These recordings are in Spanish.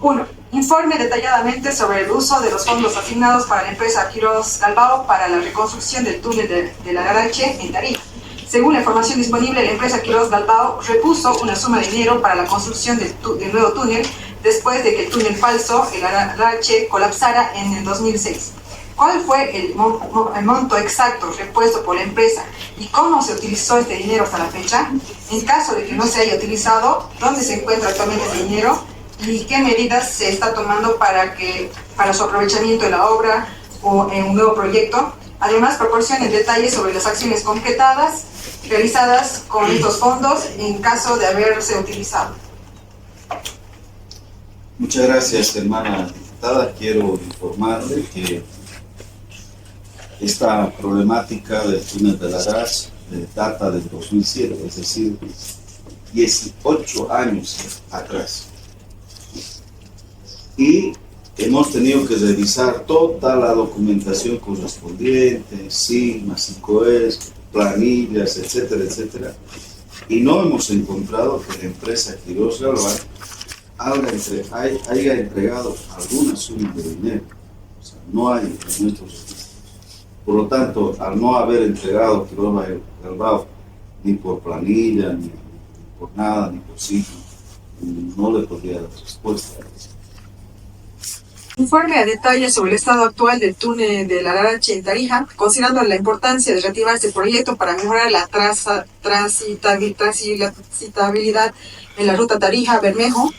1. Informe detalladamente sobre el uso de los fondos asignados para la empresa Quiroz Galbao para la reconstrucción del túnel de la Larache en Tarija. Según la información disponible, la empresa Quiroz Galbao repuso una suma de dinero para la construcción del nuevo túnel después de que el túnel falso, el Larache, colapsara en el 2006. ¿Cuál fue el monto exacto repuesto por la empresa y cómo se utilizó este dinero hasta la fecha? En caso de que no se haya utilizado, ¿dónde se encuentra actualmente ese dinero? ¿Y qué medidas se está tomando para su aprovechamiento en la obra o en un nuevo proyecto? Además, proporcione detalles sobre las acciones concretadas realizadas con estos fondos en caso de haberse utilizado. Muchas gracias, hermana diputada. Quiero informarle que esta problemática del túnel de Larache data del 2007, es decir, 18 años atrás. Y hemos tenido que revisar toda la documentación correspondiente, sigmas, ICOES, planillas, etcétera, etcétera. Y no hemos encontrado que la empresa Quiroz Galbao haya entregado alguna suma de dinero. O sea, no hay en nuestros registros. Por lo tanto, al no haber entregado Quiroz Galbao ni por planilla, ni por nada, ni por signo, no le podría dar respuesta a eso. Informe a detalle sobre el estado actual del túnel de la Larache en Tarija, considerando la importancia de reactivar este proyecto para mejorar la transitabilidad en la ruta Tarija-Bermejo.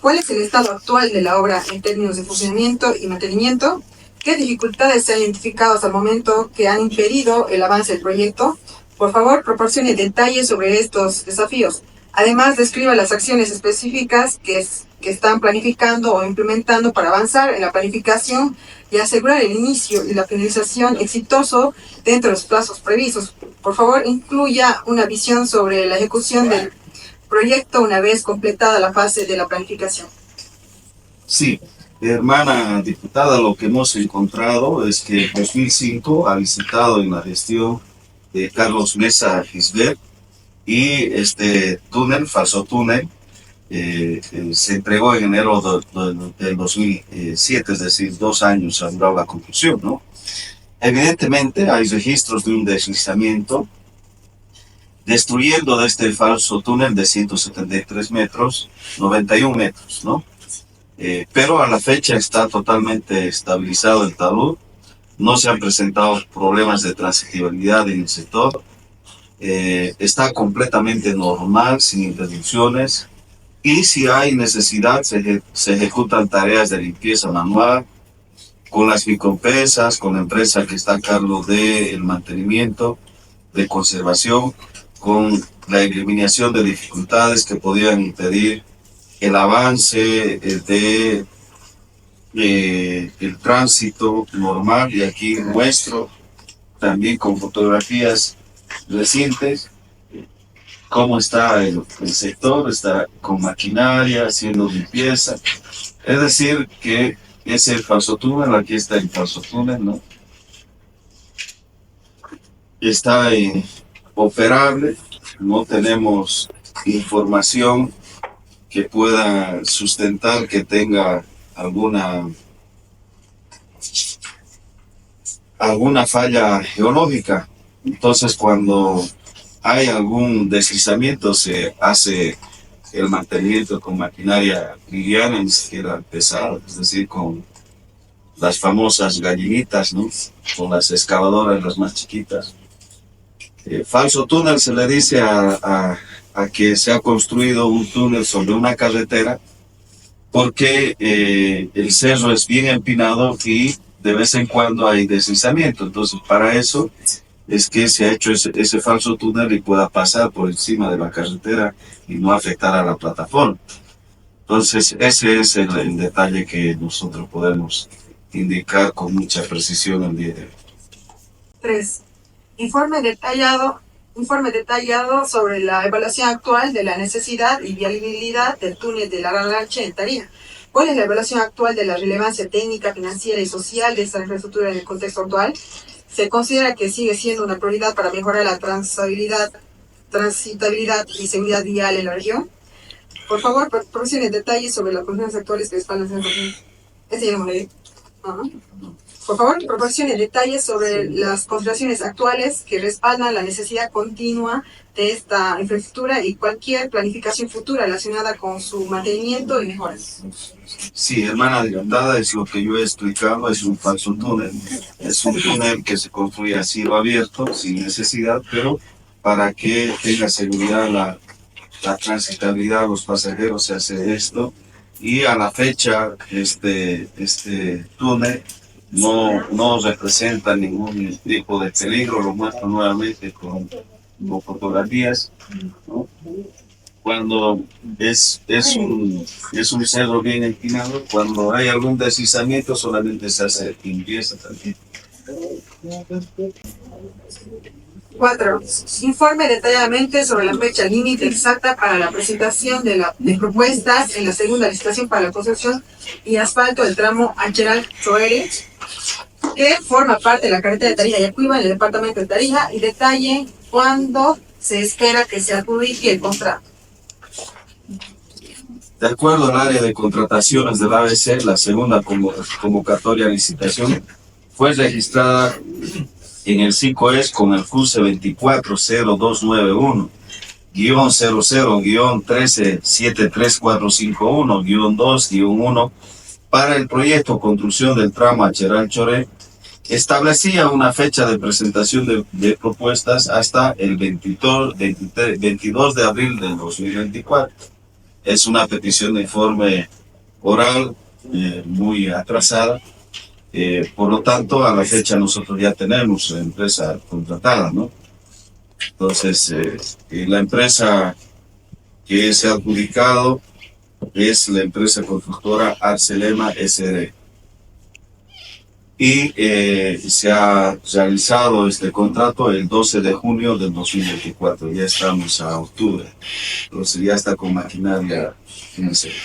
¿Cuál es el estado actual de la obra en términos de funcionamiento y mantenimiento? ¿Qué dificultades se han identificado hasta el momento que han impedido el avance del proyecto? Por favor, proporcione detalles sobre estos desafíos. Además, describa las acciones específicas que están planificando o implementando para avanzar en la planificación y asegurar el inicio y la finalización exitoso dentro de los plazos previstos. Por favor, incluya una visión sobre la ejecución del proyecto una vez completada la fase de la planificación. Sí, hermana diputada, lo que hemos encontrado es que en 2005 ha visitado en la gestión de Carlos Mesa Gisbert y este túnel, falso túnel, se entregó en enero del 2007, es decir, 2 años ha durado la conclusión, ¿no? Evidentemente hay registros de un deslizamiento, destruyendo de este falso túnel de 173 metros, 91 metros, ¿no? Pero a la fecha está totalmente estabilizado el talud, no se han presentado problemas de transitabilidad en el sector, está completamente normal, sin interrupciones, y si hay necesidad se ejecutan tareas de limpieza manual con las microempresas, con la empresa que está a cargo del mantenimiento, de conservación, con la eliminación de dificultades que podrían impedir el avance el tránsito normal. Y aquí muestro también con fotografías recientes cómo está el sector, está con maquinaria, haciendo limpieza. Es decir, que es el falso túnel, aquí está el falso túnel, ¿no? Está operable, no tenemos información que pueda sustentar que tenga alguna falla geológica. Entonces, cuando hay algún deslizamiento, se hace el mantenimiento con maquinaria liviana, ni siquiera pesada, es decir, con las famosas gallinitas, ¿no? Con las excavadoras, las más chiquitas. Falso túnel se le dice a que se ha construido un túnel sobre una carretera porque el cerro es bien empinado y de vez en cuando hay deslizamiento. Entonces, para eso es que se ha hecho ese falso túnel y pueda pasar por encima de la carretera y no afectar a la plataforma. Entonces, ese es el detalle que nosotros podemos indicar con mucha precisión el día de hoy. 3. Informe detallado sobre la evaluación actual de la necesidad y viabilidad del túnel de la Larache en Tarija. ¿Cuál es la evaluación actual de la relevancia técnica, financiera y social de esta infraestructura en el contexto actual? ¿Se considera que sigue siendo una prioridad para mejorar la transitabilidad y seguridad vial en la región? Por favor, proporcione detalles sobre las condiciones actuales que respaldan esta condición. Ese ya lo leí. Ajá. Por favor, proporcione detalles sobre las consideraciones actuales que respaldan la necesidad continua de esta infraestructura y cualquier planificación futura relacionada con su mantenimiento y mejoras. Sí, hermana adelantada, es lo que yo he explicado, es un falso túnel. Es un túnel que se construye a cielo abierto, sin necesidad, pero para que tenga seguridad la transitabilidad de los pasajeros se hace esto. Y a la fecha, este túnel no representa ningún tipo de peligro, lo muestro nuevamente con fotografías, ¿no? Cuando es un cerro bien empinado, cuando hay algún deslizamiento solamente se hace limpieza también. 4. Informe detalladamente sobre la fecha límite exacta para la presentación de propuestas en la segunda licitación para la construcción y asfalto del tramo Acheral-Choere, que forma parte de la carretera de Tarija y Yacuiba en el departamento de Tarija, y detalle cuándo se espera que se adjudique el contrato. De acuerdo al área de contrataciones del ABC, la segunda convocatoria a licitación fue registrada en el 5ES con el cruce 24-00-00-00-13-73451-2-1 para el proyecto construcción del tramo Acheral-Choere. Establecía una fecha de presentación de propuestas hasta el 22 de abril del 2024. Es una petición de informe oral muy atrasada. Por lo tanto, a la fecha nosotros ya tenemos la empresa contratada, ¿no? Entonces, la empresa que se ha adjudicado es la empresa constructora Arcelema S.D. Y se ha realizado este contrato el 12 de junio del 2024. Ya estamos a octubre. Entonces ya está con maquinaria financiera.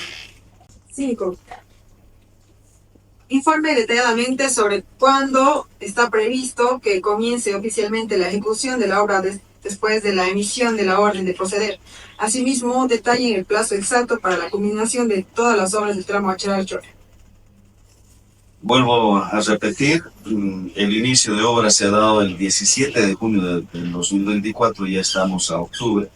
5. Informe detalladamente sobre cuándo está previsto que comience oficialmente la ejecución de la obra después de la emisión de la orden de proceder. Asimismo, detallen el plazo exacto para la culminación de todas las obras del tramo Acheral-Choere. Vuelvo a repetir, el inicio de obra se ha dado el 17 de junio del 2024, ya estamos a octubre.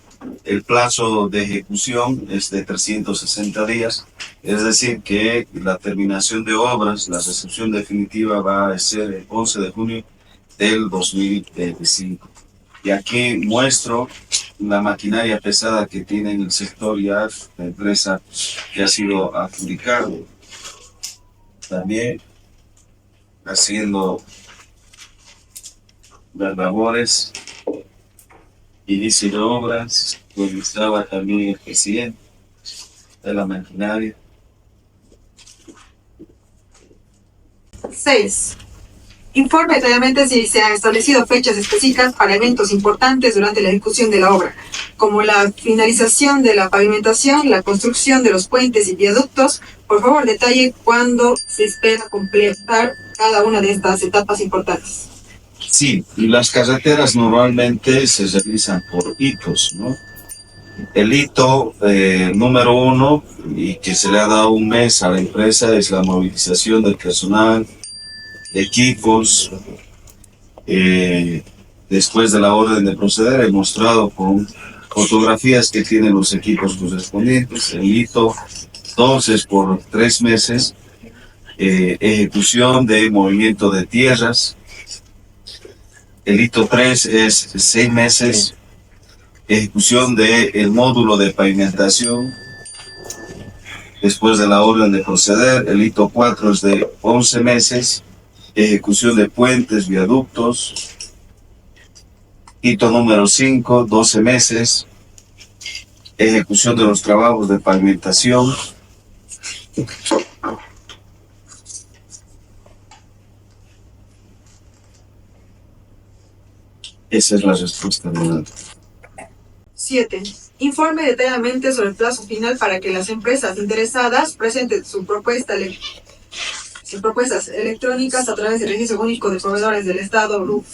El plazo de ejecución es de 360 días, es decir que la terminación de obras, la recepción definitiva va a ser el 11 de junio del 2025. Y aquí muestro la maquinaria pesada que tiene en el sector ya la empresa que ha sido adjudicada. También haciendo las labores, inicio de obras, donde estaba también el presidente de la maquinaria. 6. Informe detalladamente si se han establecido fechas específicas para eventos importantes durante la ejecución de la obra, como la finalización de la pavimentación, la construcción de los puentes y viaductos. Por favor, detalle cuándo se espera completar cada una de estas etapas importantes. Sí, y las carreteras normalmente se realizan por hitos, ¿no? El hito número 1, y que se le ha dado un mes a la empresa, es la movilización del personal, equipos. Después de la orden de proceder, he mostrado con fotografías que tienen los equipos correspondientes. El hito 2 es por 3 meses, ejecución de movimiento de tierras. El hito 3 es 6 meses, ejecución del módulo de pavimentación. Después de la orden de proceder, el hito 4 es de 11 meses, ejecución de puentes, viaductos. Hito número 5, 12 meses, ejecución de los trabajos de pavimentación. Esa es la respuesta. 7. Informe detalladamente sobre el plazo final para que las empresas interesadas presenten sus propuestas electrónicas a través del Registro Único de Proveedores del Estado, RUP.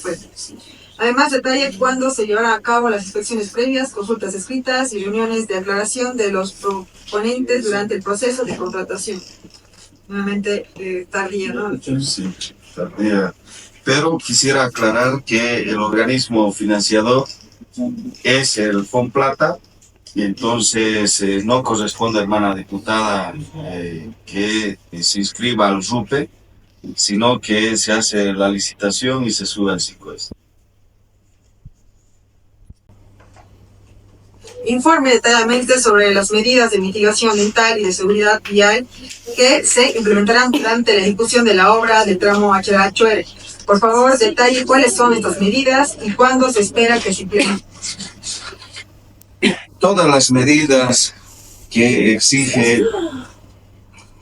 Además, detalla cuándo se llevarán a cabo las inspecciones previas, consultas escritas y reuniones de aclaración de los proponentes durante el proceso de contratación. Nuevamente, tardía, ¿no? Sí, tardía. Pero quisiera aclarar que el organismo financiador es el FONPLATA, y entonces no corresponde, hermana diputada, que se inscriba al RUPE, sino que se hace la licitación y se sube al SICOES. Informe detalladamente sobre las medidas de mitigación ambiental y de seguridad vial que se implementarán durante la ejecución de la obra del tramo Achara-Chuere. Por favor, detalle cuáles son estas medidas y cuándo se espera que se implementen. Todas las medidas que exige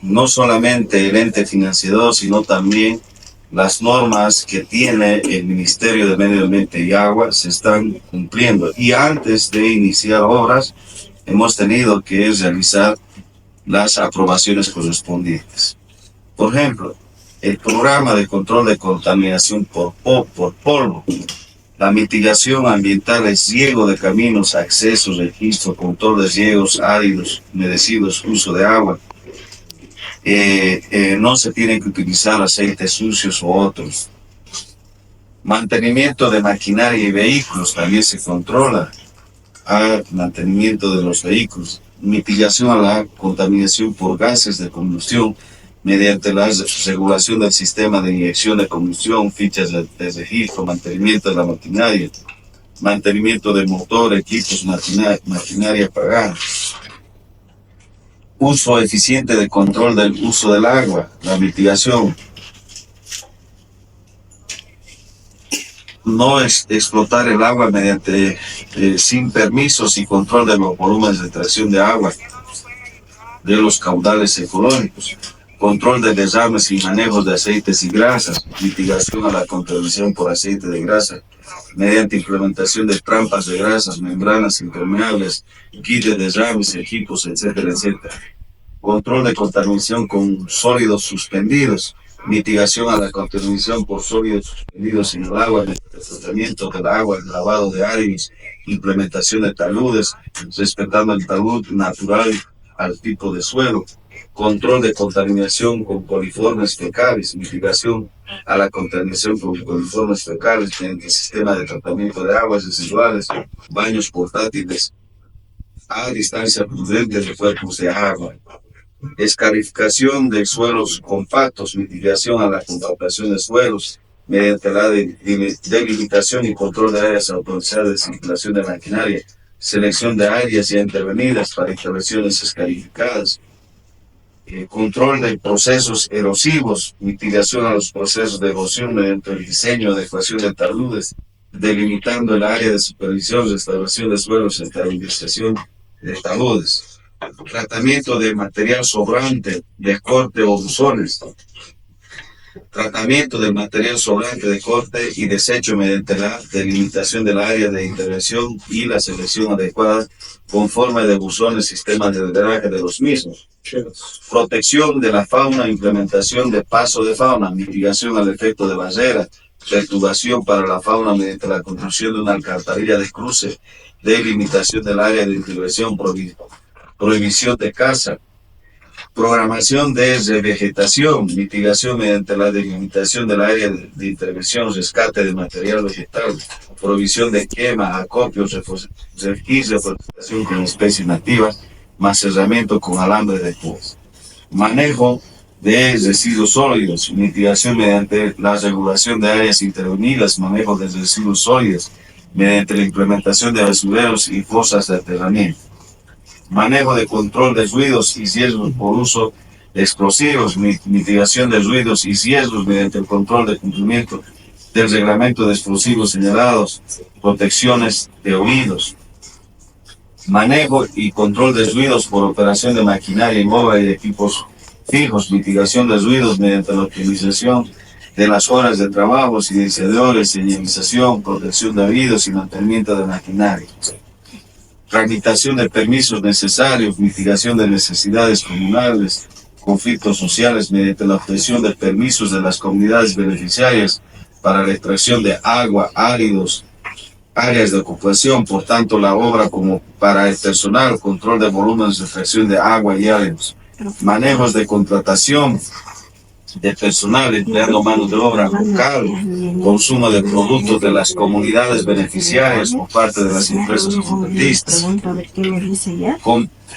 no solamente el ente financiador, sino también las normas que tiene el Ministerio de Medio Ambiente y Agua se están cumpliendo. Y antes de iniciar obras, hemos tenido que realizar las aprobaciones correspondientes. Por ejemplo, el programa de control de contaminación por polvo, la mitigación ambiental, el riego de caminos, accesos, registro, control de riegos áridos, humedecidos, uso de agua. No se tienen que utilizar aceites sucios u otros. Mantenimiento de maquinaria y vehículos también se controla. Mantenimiento de los vehículos. Mitigación a la contaminación por gases de combustión mediante la regulación del sistema de inyección de combustión, fichas de registro, mantenimiento de la maquinaria, mantenimiento de motor, equipos, maquinaria pagada. Uso eficiente de control del uso del agua, la mitigación. No es explotar el agua mediante sin permisos y control de los volúmenes de extracción de agua de los caudales ecológicos. Control de derrames y manejos de aceites y grasas, mitigación a la contaminación por aceite de grasa, mediante implementación de trampas de grasas, membranas impermeables, kits de derrames, equipos, etcétera, etcétera. Control de contaminación con sólidos suspendidos, mitigación a la contaminación por sólidos suspendidos en el agua, el tratamiento del agua, el lavado de áreas, implementación de taludes, respetando el talud natural al tipo de suelo. Control de contaminación con coliformes fecales, mitigación a la contaminación con coliformes fecales mediante el sistema de tratamiento de aguas residuales, baños portátiles a distancia prudente de cuerpos de agua. Escarificación de suelos compactos, mitigación a la compactación de suelos mediante la delimitación y control de áreas autorizadas de circulación de maquinaria, selección de áreas ya intervenidas para intervenciones escarificadas. Control de procesos erosivos, mitigación a los procesos de erosión mediante el diseño, adecuación de taludes, delimitando el área de supervisión, restauración de suelos, estabilización de taludes. Tratamiento de material sobrante de corte o buzones. Tratamiento del material sobrante de corte y desecho mediante la delimitación del área de intervención y la selección adecuada conforme de buzones, sistemas de drenaje de los mismos. Protección de la fauna, implementación de paso de fauna, mitigación al efecto de barrera, perturbación para la fauna mediante la construcción de una alcantarilla de cruce, delimitación del área de intervención, prohibición de caza, programación de revegetación, mitigación mediante la delimitación del área de intervención, rescate de material vegetal, provisión de quema, acopio, y reforestación con especies nativas, macerramiento con alambre de púas. Manejo de residuos sólidos, mitigación mediante la regulación de áreas intervenidas, manejo de residuos sólidos, mediante la implementación de basureros y fosas de aterramiento. Manejo de control de ruidos y riesgos por uso de explosivos, mitigación de ruidos y riesgos mediante el control de cumplimiento del reglamento de explosivos señalados, protecciones de oídos. Manejo y control de ruidos por operación de maquinaria móvil y de equipos fijos, mitigación de ruidos mediante la optimización de las horas de trabajo, silenciadores, señalización, protección de oídos y mantenimiento de maquinaria. Tramitación de permisos necesarios, mitigación de necesidades comunales, conflictos sociales mediante la obtención de permisos de las comunidades beneficiarias para la extracción de agua, áridos, áreas de ocupación, por tanto la obra como para el personal, control de volúmenes de extracción de agua y áreas, manejos de contratación de personal empleando mano de obra local, consumo de productos de las comunidades beneficiarias por parte de las empresas contratistas,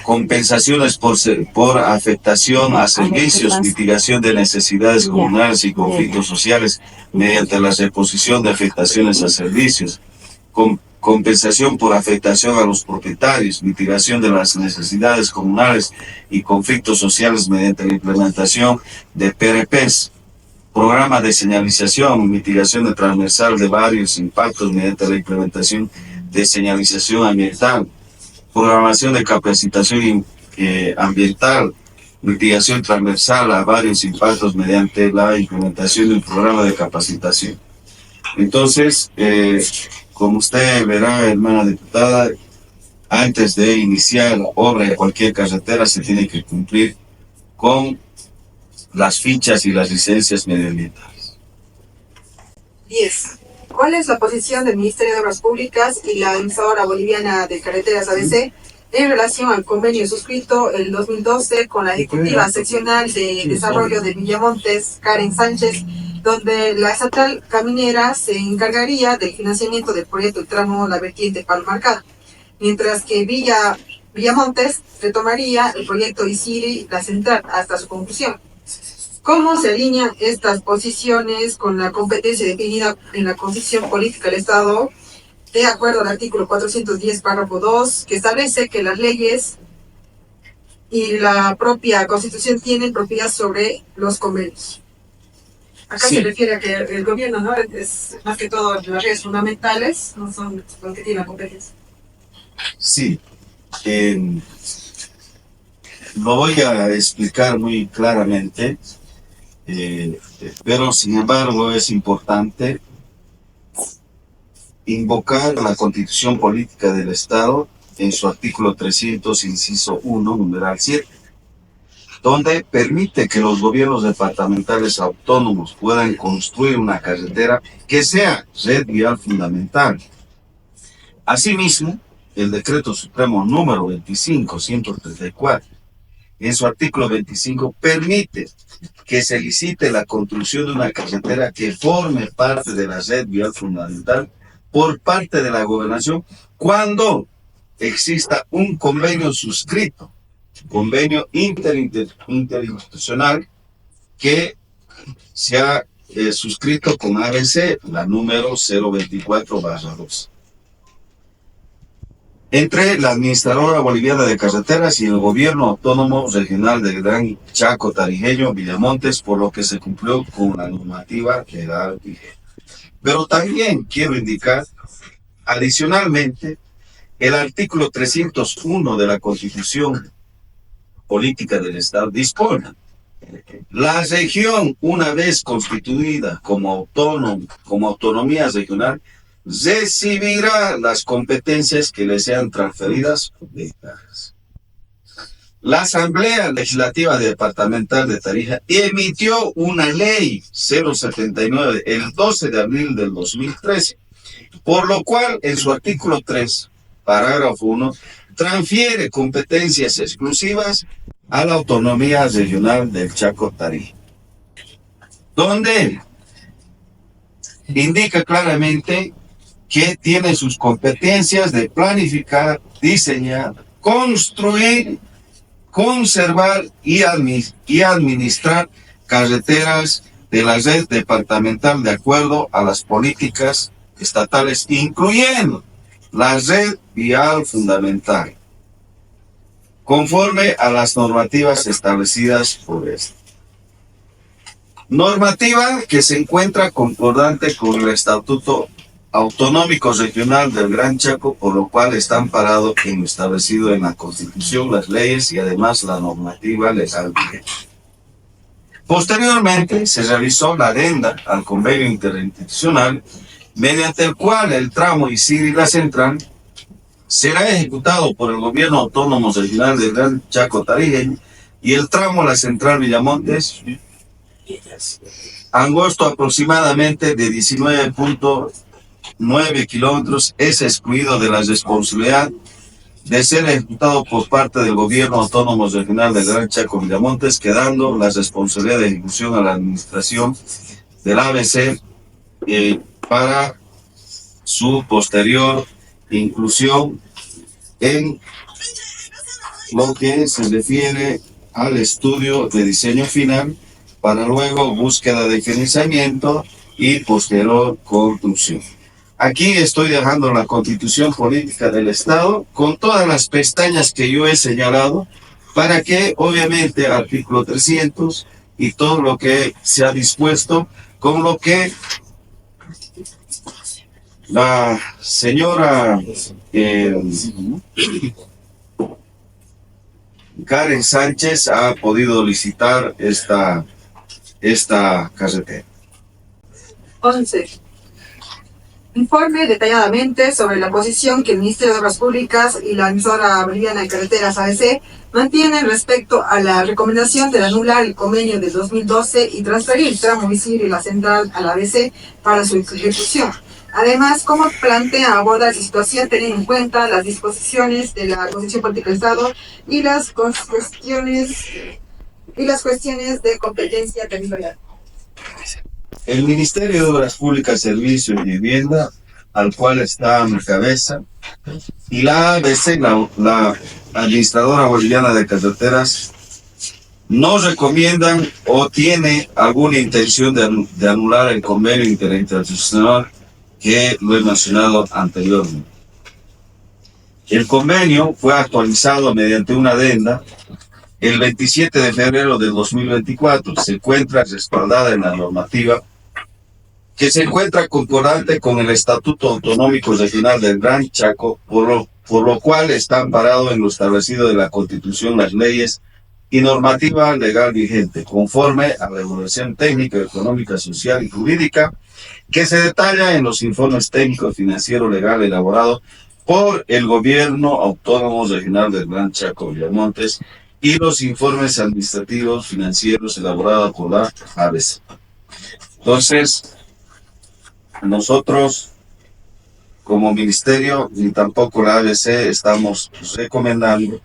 compensaciones por afectación a servicios, mitigación de necesidades comunales y conflictos sociales mediante la reposición de afectaciones a servicios, compensación por afectación a los propietarios, mitigación de las necesidades comunales y conflictos sociales mediante la implementación de PRPs, programa de señalización, mitigación de transversal de varios impactos mediante la implementación de señalización ambiental, programación de capacitación ambiental, mitigación transversal a varios impactos mediante la implementación de un programa de capacitación. Entonces, como usted verá, hermana diputada, antes de iniciar la obra de cualquier carretera se tiene que cumplir con las fichas y las licencias medioambientales. 10. ¿Cuál es la posición del Ministerio de Obras Públicas y la Administradora Boliviana de Carreteras ABC en relación al convenio suscrito el 2012 con la Ejecutiva Seccional de Desarrollo de Villamontes, Karen Sánchez, donde la estatal caminera se encargaría del financiamiento del proyecto del tramo La Vertiente Palo Marcado, mientras que Villamontes retomaría el proyecto Isiri La Central hasta su conclusión? ¿Cómo se alinean estas posiciones con la competencia definida en la Constitución Política del Estado, de acuerdo al artículo 410, párrafo 2, que establece que las leyes y la propia Constitución tienen propiedad sobre los convenios? Acá sí se refiere a que el gobierno, ¿no?, es más que todo las leyes fundamentales, no son los que tienen la competencia. Sí, lo voy a explicar muy claramente, pero sin embargo es importante invocar la Constitución Política del Estado en su artículo 300, inciso 1, numeral 7, donde permite que los gobiernos departamentales autónomos puedan construir una carretera que sea red vial fundamental. Asimismo, el Decreto Supremo número 25-134, en su artículo 25, permite que se licite la construcción de una carretera que forme parte de la red vial fundamental por parte de la gobernación cuando exista un convenio suscrito, convenio interinstitucional que se ha suscrito con ABC, la número 024/2. Entre la Administradora Boliviana de Carreteras y el Gobierno Autónomo Regional del Gran Chaco Tarijeño, Villamontes, por lo que se cumplió con la normativa legal vigente. Pero también quiero indicar, adicionalmente, el artículo 301 de la Constitución Política del Estado dispone: la región, una vez constituida como autonomía regional, recibirá las competencias que le sean transferidas o dictadas. La Asamblea Legislativa Departamental de Tarija emitió una ley 079 el 12 de abril del 2013, por lo cual en su artículo 3, parágrafo 1, transfiere competencias exclusivas a la autonomía regional del Chaco Tarija, donde indica claramente que tiene sus competencias de planificar, diseñar, construir, conservar y administrar carreteras de la red departamental de acuerdo a las políticas estatales, incluyendo la red vial fundamental, conforme a las normativas establecidas por esta. Normativa que se encuentra concordante con el Estatuto Autonómico Regional del Gran Chaco, por lo cual está amparado en lo establecido en la Constitución, las leyes y además la normativa legal vigente. Posteriormente se realizó la adenda al convenio interinstitucional, mediante el cual el tramo Isiri La Central será ejecutado por el Gobierno Autónomo Regional del Gran Chaco Tarijeño y el tramo La Central Villamontes, angosto aproximadamente de 19.5 9 kilómetros es excluido de la responsabilidad de ser ejecutado por parte del Gobierno Autónomo Regional del Gran Chaco Villamontes, quedando la responsabilidad de ejecución a la administración del ABC para su posterior inclusión en lo que se refiere al estudio de diseño final para luego búsqueda de financiamiento y posterior construcción. Aquí estoy dejando la Constitución Política del Estado con todas las pestañas que yo he señalado para que obviamente artículo 300 y todo lo que se ha dispuesto con lo que la señora Karen Sánchez ha podido licitar esta carretera. 11. Informe detalladamente sobre la posición que el Ministerio de Obras Públicas y la emisora boliviana de carreteras ABC mantienen respecto a la recomendación de anular el convenio de 2012 y transferir el tramo Visir y la central a la ABC para su ejecución. Además, cómo plantea abordar esa situación teniendo en cuenta las disposiciones de la Constitución Política del Estado y las cuestiones de competencia territorial. El Ministerio de Obras Públicas, Servicios y Vivienda, al cual está a mi cabeza, y la ABC, la Administradora Boliviana de Carreteras, no recomiendan o tiene alguna intención de anular el convenio interinstitucional que lo he mencionado anteriormente. El convenio fue actualizado mediante una adenda el 27 de febrero de 2024. Se encuentra respaldada en la normativa que se encuentra concordante con el Estatuto Autonómico Regional del Gran Chaco, por lo cual está amparado en lo establecido de la Constitución, las leyes y normativa legal vigente, conforme a la evaluación técnica, económica, social y jurídica, que se detalla en los informes técnicos, financiero, legal elaborados por el Gobierno Autónomo Regional del Gran Chaco Villamontes y los informes administrativos financieros elaborados por la ABC. Entonces, nosotros como ministerio ni tampoco la ABC estamos recomendando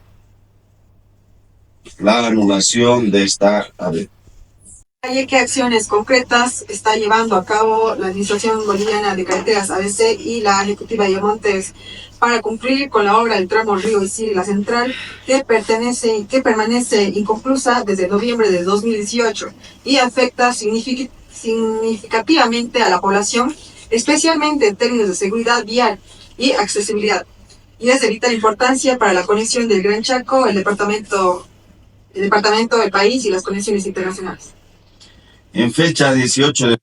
la anulación de esta ABC. ¿Qué acciones concretas está llevando a cabo la Administración Boliviana de Carreteras ABC y la Ejecutiva de Villamontes para cumplir con la obra del tramo Río Visir y la central que permanece inconclusa desde noviembre de 2018 y afecta significativamente a la población, especialmente en términos de seguridad vial y accesibilidad, y es de vital importancia para la conexión del Gran Chaco, el departamento del país y las conexiones internacionales? En fecha 18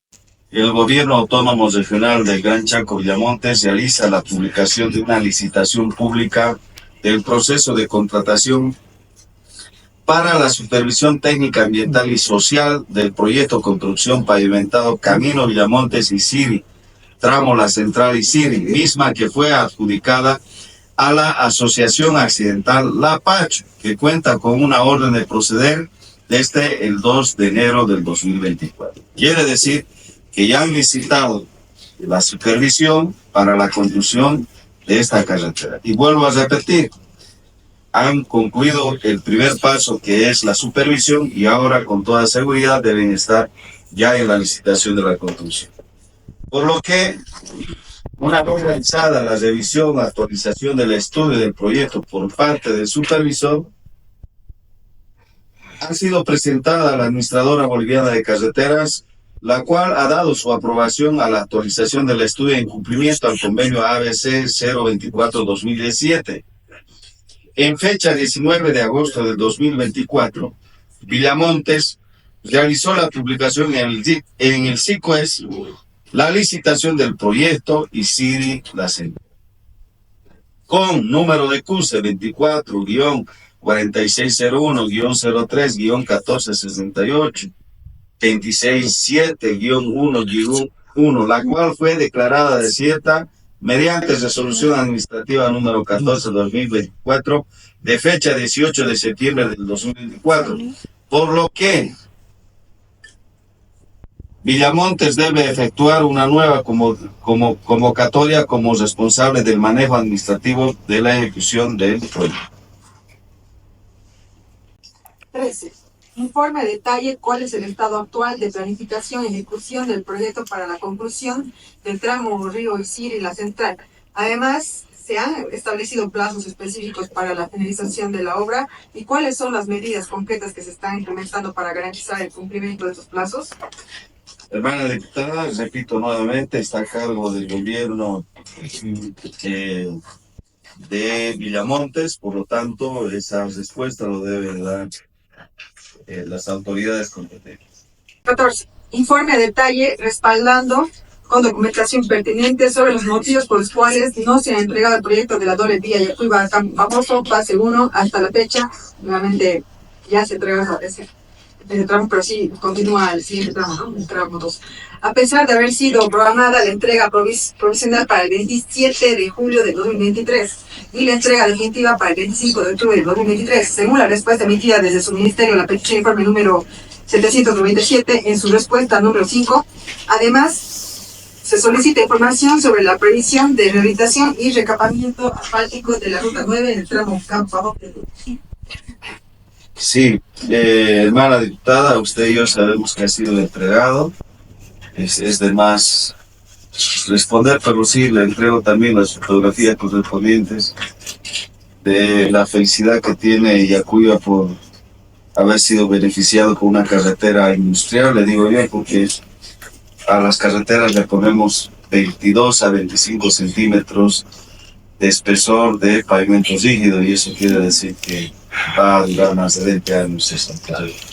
el Gobierno Autónomo Regional del Gran Chaco Villamontes realiza la publicación de una licitación pública del proceso de contratación para la supervisión técnica, ambiental y social del proyecto construcción pavimentado Camino Villamontes y Siri, tramo La Central y Siri, misma que fue adjudicada a la Asociación Accidental La Pacho, que cuenta con una orden de proceder desde el 2 de enero del 2024. Quiere decir que ya han licitado la supervisión para la construcción de esta carretera. Y vuelvo a repetir, han concluido el primer paso, que es la supervisión, y ahora con toda seguridad deben estar ya en la licitación de la construcción. Por lo que, una vez realizada la revisión, actualización del estudio del proyecto por parte del supervisor, ha sido presentada a la Administradora Boliviana de Carreteras, la cual ha dado su aprobación a la actualización del estudio en cumplimiento al convenio ABC 024-2017. En fecha 19 de agosto del 2024, Villamontes realizó la publicación en el SICOES, la licitación del proyecto y Siri la central, con número de CUSE 24-4601-03-1468, 267-1-1, la cual fue declarada desierta mediante resolución administrativa número 14-2024 de fecha 18 de septiembre del 2024, por lo que Villamontes debe efectuar una nueva convocatoria como responsable del manejo administrativo de la ejecución del proyecto. 13. Informe a detalle cuál es el estado actual de planificación y ejecución del proyecto para la conclusión del tramo Río Isir y La Central. Además, se han establecido plazos específicos para la finalización de la obra y cuáles son las medidas concretas que se están implementando para garantizar el cumplimiento de estos plazos. Hermana diputada, repito nuevamente, está a cargo del gobierno de Villamontes, por lo tanto, esa respuesta lo deben dar las autoridades competentes. 14. Informe a detalle respaldando con documentación pertinente sobre los motivos por los cuales no se ha entregado el proyecto de la doble vía Yacuiba-Famoso, fase 1, hasta la fecha. Nuevamente ya se entregó ese tramo, pero sí continúa el siguiente tramo, ¿no? El tramo 2. A pesar de haber sido programada la entrega provisional para el 27 de julio de 2023 y la entrega definitiva para el 25 de octubre de 2023, según la respuesta emitida desde su ministerio a la petición de informe número 797 en su respuesta número 5, además se solicita información sobre la previsión de rehabilitación y recapamiento asfáltico de la ruta 9 en el tramo Campo. Sí, hermana diputada, usted y yo sabemos que ha sido entregado. Es de más responder, pero sí, le entrego también las fotografías correspondientes de la felicidad que tiene Yacuiba por haber sido beneficiado con una carretera industrial, le digo yo, porque a las carreteras le ponemos 22 a 25 centímetros de espesor de pavimento rígido y eso quiere decir que va a durar más de 20 años esta carretera.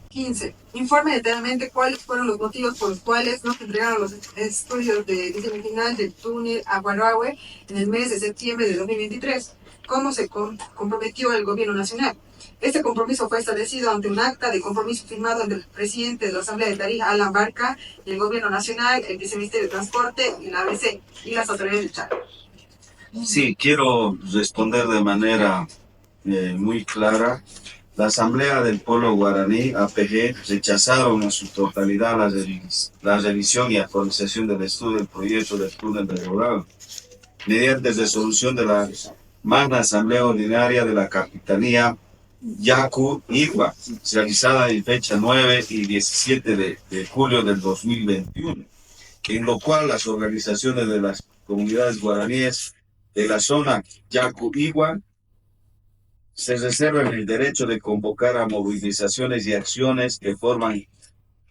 15. Informe detalladamente cuáles fueron los motivos por los cuales no se entregaron los estudios de diseño final del túnel Aguarahue en el mes de septiembre de 2023, cómo se comprometió el gobierno nacional. Este compromiso fue establecido ante un acta de compromiso firmado entre el presidente de la Asamblea de Tarija, Alan Barca, y el gobierno nacional, el viceministerio de Transporte y la ABC y las autoridades del Chaco. Sí, quiero responder de manera muy clara. La Asamblea del Pueblo Guaraní, APG, rechazaron en su totalidad la revisión y actualización del estudio del proyecto del túnel de Dorado, mediante resolución de la Magna Asamblea Ordinaria de la Capitanía Yacu-Igua, realizada en fecha 9 y 17 de julio del 2021, en lo cual las organizaciones de las comunidades guaraníes de la zona Yacu-Igua se reservan el derecho de convocar a movilizaciones y acciones que forman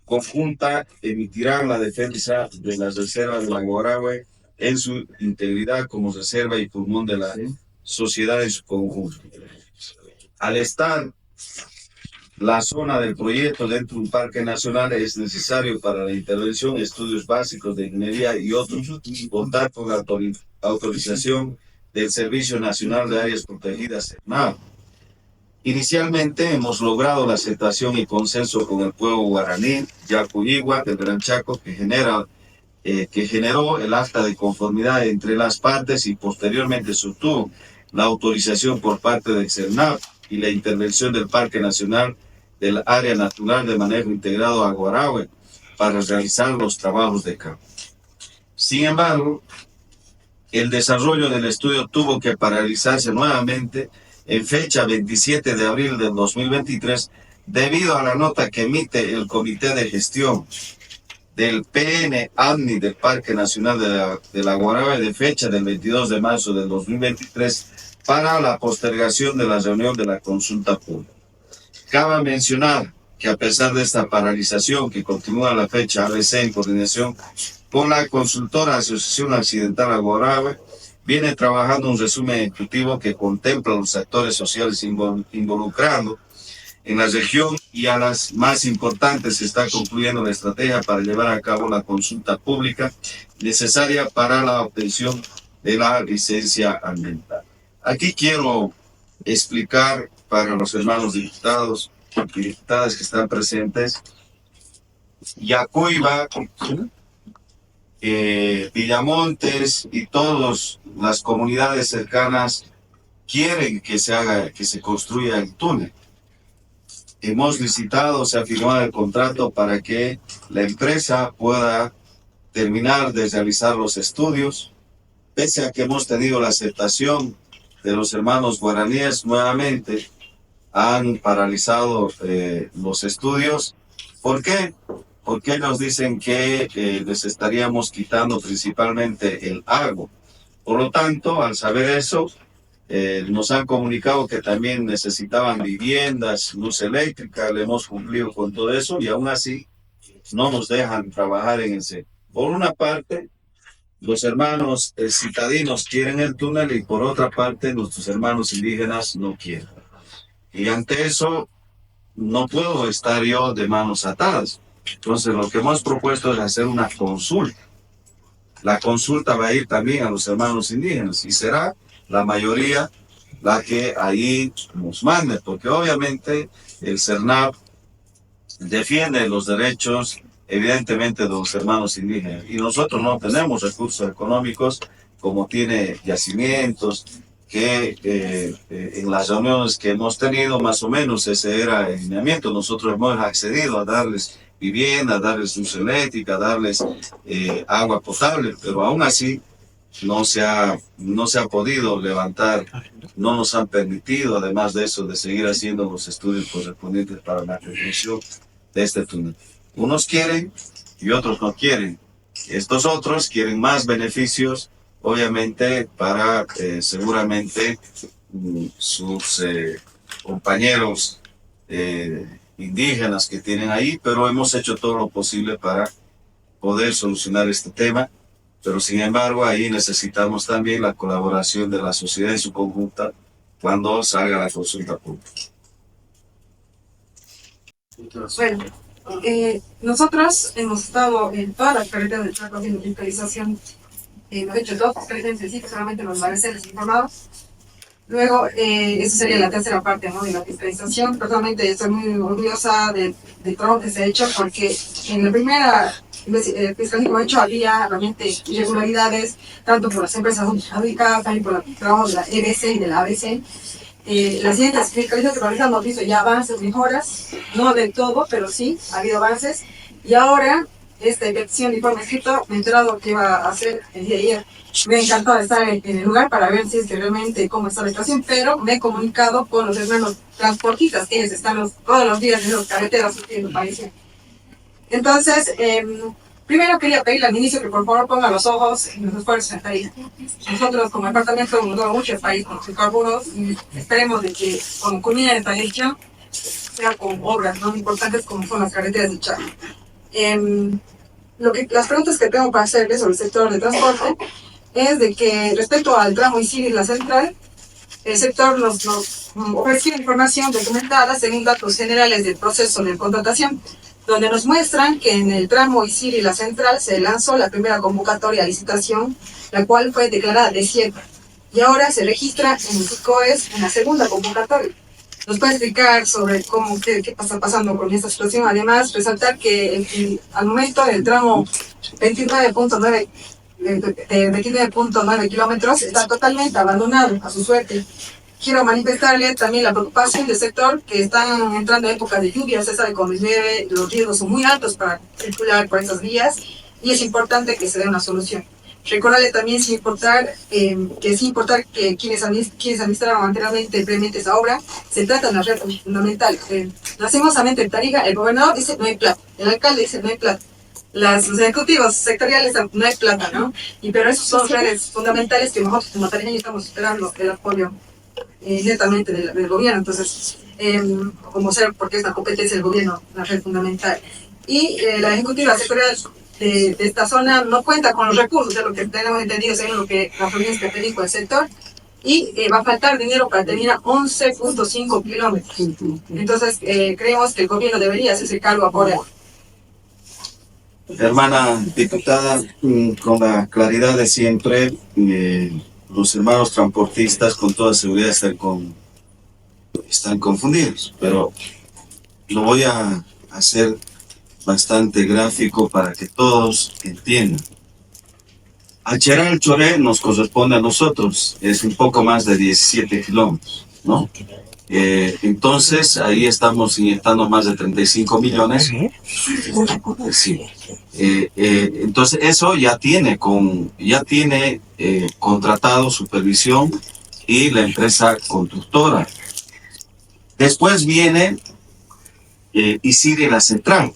conjunta emitirán la defensa de las reservas de la Aguarahue en su integridad como reserva y pulmón de la sociedad en su conjunto. Al estar la zona del proyecto dentro de un parque nacional, es necesario para la intervención estudios básicos de ingeniería y otros, contar con la autorización del Servicio Nacional de Áreas Protegidas, SERNAP. Inicialmente hemos logrado la aceptación y consenso con el pueblo guaraní, Yacu-Igua, del Gran Chaco, que generó el acta de conformidad entre las partes y posteriormente se obtuvo la autorización por parte del SERNAP y la intervención del Parque Nacional del Área Natural de Manejo Integrado Aguarahue para realizar los trabajos de campo. Sin embargo, el desarrollo del estudio tuvo que paralizarse nuevamente en fecha 27 de abril del 2023 debido a la nota que emite el Comité de Gestión del PN-AMNI del Parque Nacional de la Aguarahue de fecha del 22 de marzo del 2023 para la postergación de la reunión de la consulta pública. Cabe mencionar que a pesar de esta paralización que continúa a la fecha, ABC en coordinación con la consultora Asociación Accidental Aguarahue viene trabajando un resumen ejecutivo que contempla a los actores sociales involucrando en la región y a las más importantes se está concluyendo la estrategia para llevar a cabo la consulta pública necesaria para la obtención de la licencia ambiental. Aquí quiero explicar para los hermanos diputados y diputadas que están presentes, Yacuiba, Villamontes y todas las comunidades cercanas quieren que se construya el túnel. hemos licitado, se ha firmado el contrato para que la empresa pueda terminar de realizar los estudios, pese a que hemos tenido la aceptación de los hermanos guaraníes. Nuevamente han paralizado los estudios. ¿Por qué? Porque ellos dicen que les estaríamos quitando principalmente el agua. Por lo tanto, al saber eso, nos han comunicado que también necesitaban viviendas, luz eléctrica. Le hemos cumplido con todo eso y aún así no nos dejan trabajar en ese. Por una parte, los hermanos citadinos quieren el túnel y por otra parte, nuestros hermanos indígenas no quieren. Y ante eso, no puedo estar yo de manos atadas. Entonces, lo que hemos propuesto es hacer una consulta. La consulta va a ir también a los hermanos indígenas y será la mayoría la que ahí nos mande, porque obviamente el CERNAP defiende los derechos, evidentemente, de los hermanos indígenas. Y nosotros no tenemos recursos económicos como tiene yacimientos, que en las reuniones que hemos tenido, más o menos ese era el lineamiento. Nosotros hemos accedido a darles vivienda, a darles luz eléctrica, a darles agua potable, pero aún así no se ha podido levantar, no nos han permitido, además de eso, de seguir haciendo los estudios correspondientes para la construcción de este túnel. Unos quieren y otros no quieren. Estos otros quieren más beneficios, obviamente, para seguramente sus compañeros indígenas que tienen ahí, pero hemos hecho todo lo posible para poder solucionar este tema. Pero sin embargo, ahí necesitamos también la colaboración de la sociedad en su conjunta cuando salga la consulta pública. Bueno, nosotros hemos estado en todas las carreteras del Chaco haciendo fiscalización. Hemos hecho dos fiscalizaciones, sí, solamente los pareceres informados. Luego, esa sería la tercera parte, ¿no?, de la fiscalización. Personalmente estoy muy orgullosa del trabajo que se ha hecho, porque en la primera fiscalización que hemos hecho había realmente irregularidades, tanto por las empresas adjudicadas, también por el trabajo de la EBC y de la ABC. Las siguientes fiscalizaciones que realizamos hemos visto ya avances, mejoras, no del todo, pero sí ha habido avances. Y ahora, esta inspección de informe escrito, me he enterado que iba a hacer el día de ayer. Me ha encantado estar en el lugar para ver si es que realmente cómo está la situación, pero me he comunicado con los hermanos transportistas, que ellos están todos los días en las carreteras surtiendo el país. Entonces, primero quería pedirle al ministro que por favor ponga los ojos en los esfuerzos en el país. Nosotros como departamento nos damos mucho el país con los hidrocarburos y esperemos de que cuando culmine esta gestión sea con obras no importantes como son las carreteras del Chaco. Las preguntas que tengo para hacerle sobre el sector de transporte es de que respecto al tramo Isil y la central, el sector nos ofreció información documentada según datos generales del proceso de contratación, donde nos muestran que en el tramo Isil y la central se lanzó la primera convocatoria a licitación, la cual fue declarada desierta, y ahora se registra en el SICOES en la segunda convocatoria. ¿Nos puede explicar sobre qué está pasando con esta situación? Además, resaltar que al momento el tramo 29.9 kilómetros está totalmente abandonado a su suerte. Quiero manifestarle también la preocupación del sector, que están entrando épocas de lluvia. Usted sabe, con llueve los riesgos son muy altos para circular por esas vías y es importante que se dé una solución. Recordarle también sin importar que quienes administraron anteriormente previamente esa obra, se trata de una red fundamental. Lastimosamente en Tarija el gobernador dice no hay plata, el alcalde dice no hay plata, los ejecutivos sectoriales no hay plata, ¿no? Pero esas son redes fundamentales que nosotros como tarijeños estamos esperando el apoyo netamente del gobierno. Entonces, porque es la competencia del gobierno, la red fundamental. Y la ejecutiva sectorial de esta zona no cuenta con los recursos, de lo que tenemos entendido según lo que las reuniones que te dijo el sector, y va a faltar dinero para terminar 11.5 kilómetros. Entonces, creemos que el gobierno debería hacerse cargo ahora. Hermana diputada, con la claridad de siempre, los hermanos transportistas con toda seguridad están confundidos, pero lo voy a hacer bastante gráfico para que todos entiendan. Acheral Choré nos corresponde a nosotros, es un poco más de 17 kilómetros, ¿no? Entonces, ahí estamos inyectando más de 35 millones. Sí. Entonces, eso ya tiene contratado supervisión y la empresa constructora. Después viene ICIRI La Central.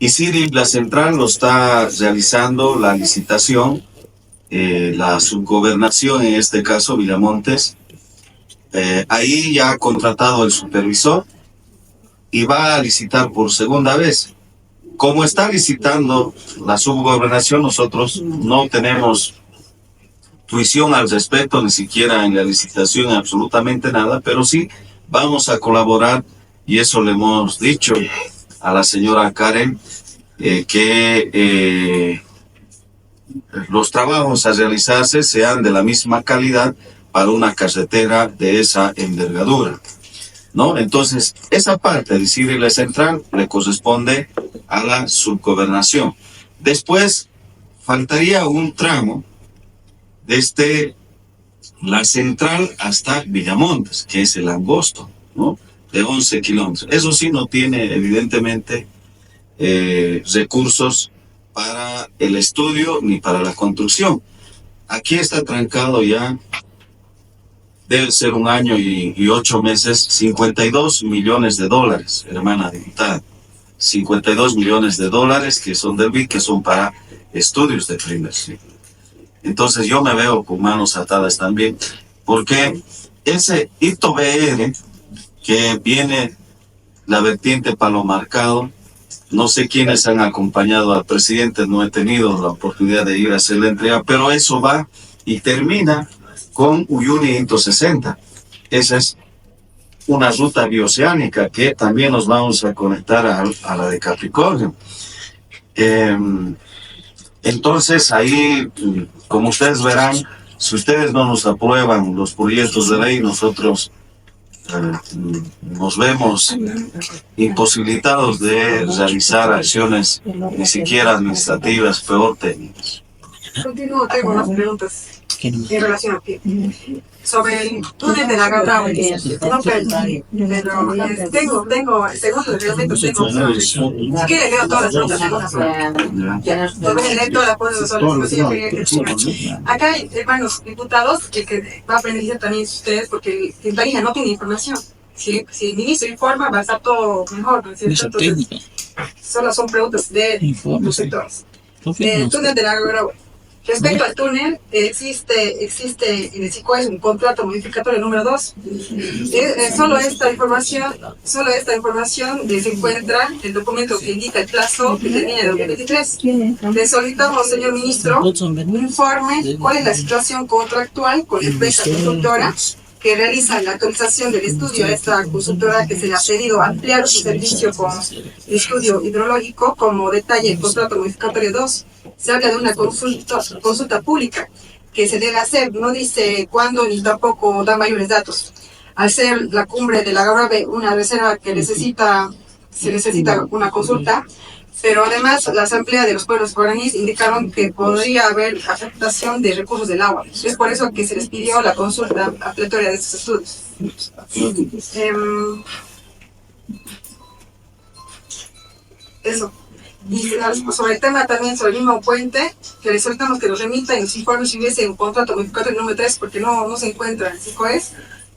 ICIRI La Central lo está realizando la licitación, la subgobernación, en este caso Villamontes. Ahí ya ha contratado el supervisor y va a licitar por segunda vez. Como está licitando la subgobernación, nosotros no tenemos tuición al respecto, ni siquiera en la licitación, absolutamente nada, pero sí vamos a colaborar, y eso le hemos dicho a la señora Karen, que los trabajos a realizarse sean de la misma calidad para una carretera de esa envergadura, ¿no? Entonces, esa parte de ICIRI La Central le corresponde a la subgobernación. Después, faltaría un tramo desde La Central hasta Villamontes, que es el angosto, ¿no? De 11 kilómetros. Eso sí no tiene, evidentemente, recursos para el estudio ni para la construcción. Aquí está trancado ya, debe ser 1 año y 8 meses, 52 millones de dólares, hermana diputada. 52 millones de dólares que son del BID, que son para estudios de preinversión. Entonces yo me veo con manos atadas también, porque ese hito BR que viene la vertiente Palo Marcado, no sé quiénes han acompañado al presidente, no he tenido la oportunidad de ir a hacer la entrega, pero eso va y termina con Uyuni 160. Esa es una ruta bioceánica que también nos vamos a conectar a la de Capricornio. Entonces ahí, como ustedes verán, si ustedes no nos aprueban los proyectos de ley, nosotros nos vemos imposibilitados de realizar acciones ni siquiera administrativas, peor técnicas. Continúo, tengo unas preguntas en relación a sobre el túnel de la Gabrao. No, pero tengo, según los reglamentos, si quiere leo todas las preguntas. Leer todas las preguntas. Acá hay, hermanos diputados, que va a aprender también ustedes, porque el Tarija no tiene información. Si el ministro informa, va a estar todo mejor, ¿no es cierto? Entonces, solo son preguntas de los sectores. El túnel de la Gabrao. Respecto al túnel, existe en el SICOES un contrato modificatorio número 2. Solo esta información se encuentra en el documento que indica el plazo que termina en 2023. Le solicitamos, señor ministro, un informe cuál es la situación contractual con la empresa constructora que realiza la actualización del estudio a esta consultora, que se le ha pedido ampliar su servicio con estudio hidrológico, como detalle el contrato modificatorio 2. Se habla de una consulta pública que se debe hacer, no dice cuándo ni tampoco da mayores datos. Al ser la cumbre de la Gabrave una reserva que se necesita una consulta, pero además la Asamblea de los Pueblos Guaraníes indicaron que podría haber afectación de recursos del agua. Es por eso que se les pidió la consulta ampliatoria de estos estudios. Eso. Y sobre el tema también, sobre el mismo puente, que les solicitamos que nos remita en los informes si hubiese un contrato modificatorio número 3, porque no se encuentra en SICOES.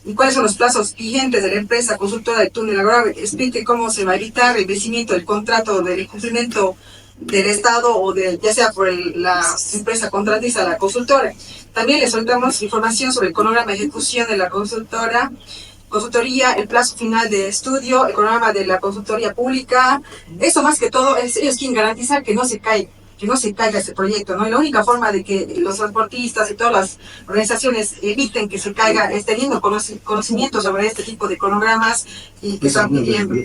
¿Y cuáles son los plazos vigentes de la empresa consultora de túnel Gabrave? Explique cómo se va a evitar el vencimiento del contrato del incumplimiento del Estado o ya sea por la empresa contratista de la consultora. También les solicitamos información sobre el cronograma de ejecución de la consultoría, el plazo final de estudio, el cronograma de la consultoría pública. Eso más que todo, ellos quieren garantizar que no se caiga este proyecto, ¿no? Y la única forma de que los transportistas y todas las organizaciones eviten que se caiga es teniendo conocimiento sobre este tipo de cronogramas y que están pidiendo.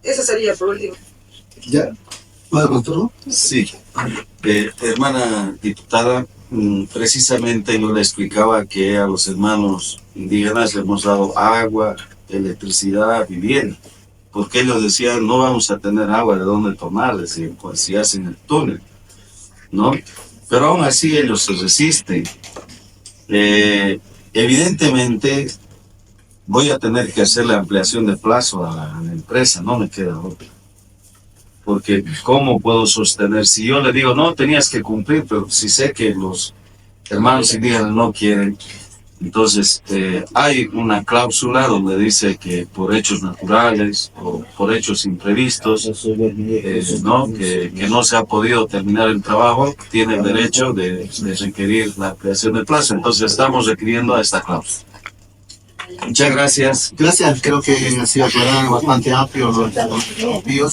Eso sería por último. ¿Ya? ¿Puedo contarlo? Sí. Hermana diputada, precisamente yo le explicaba que a los hermanos indígenas le hemos dado agua, electricidad, vivienda, porque ellos decían no vamos a tener agua de dónde tomar, decían, pues si hacen el túnel, ¿no? Pero aún así ellos se resisten. Evidentemente voy a tener que hacer la ampliación de plazo a la empresa, no me queda otra. Porque ¿cómo puedo sostener? Si yo le digo, no, tenías que cumplir, pero si sé que los hermanos indígenas no quieren, entonces hay una cláusula donde dice que por hechos naturales o por hechos imprevistos, ¿no? Que no se ha podido terminar el trabajo, tiene el derecho de requerir la ampliación de plazo. Entonces estamos requiriendo a esta cláusula. Muchas gracias. Gracias, creo que ha sido aclarado bastante amplio los desafíos.